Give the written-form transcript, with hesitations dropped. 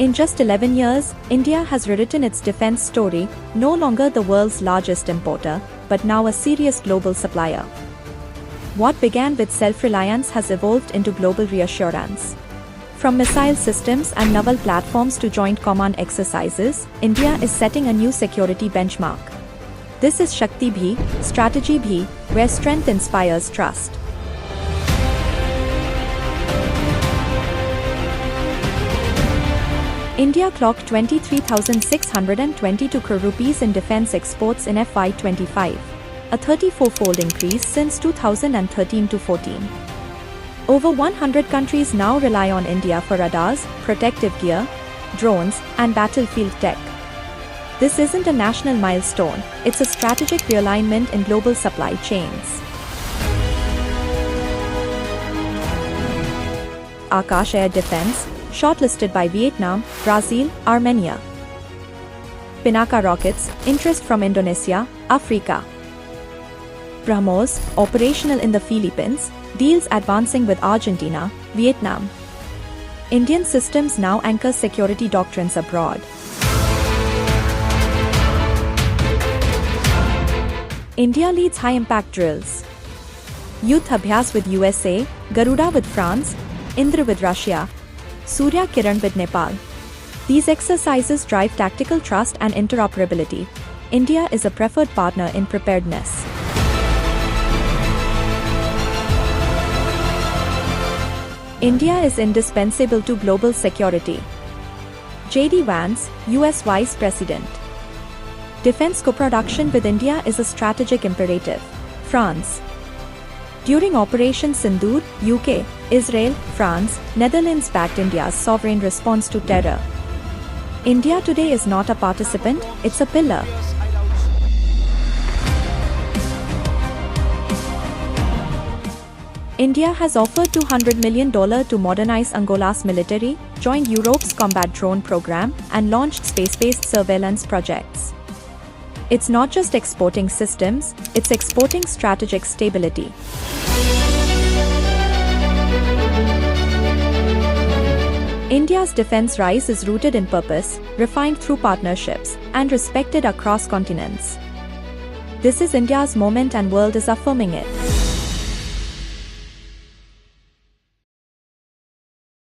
In just 11 years, India has rewritten its defense story, no longer the world's largest importer, but now a serious global supplier. What began with self-reliance has evolved into global reassurance. From missile systems and naval platforms to joint command exercises, India is setting a new security benchmark. This is Shakti Bhi, Strategy Bhi, where strength inspires trust. India clocked 23,622 crore rupees in defense exports in FY25, a 34-fold increase since 2013 to 14. Over 100 countries now rely on India for radars, protective gear, drones, and battlefield tech. This isn't a national milestone, it's a strategic realignment in global supply chains. Akash Air Defense, shortlisted by Vietnam, Brazil, Armenia. Pinaka Rockets, interest from Indonesia, Africa. BrahMos, operational in the Philippines, deals advancing with Argentina, Vietnam. Indian systems now anchor security doctrines abroad. India leads high-impact drills. Youth Abhyas with USA, Garuda with France, Indra with Russia, Surya Kiran with Nepal. These exercises drive tactical trust and interoperability. India is a preferred partner in preparedness. India is indispensable to global security. J.D. Vance, U.S. Vice President. Defense co-production with India is a strategic imperative. France. During Operation Sindoor, UK, Israel, France, Netherlands backed India's sovereign response to terror. India today is not a participant, it's a pillar. India has offered $200 million to modernize Angola's military, joined Europe's combat drone program, and launched space-based surveillance projects. It's not just exporting systems, it's exporting strategic stability. India's defense rise is rooted in purpose, refined through partnerships, and respected across continents. This is India's moment and world is affirming it.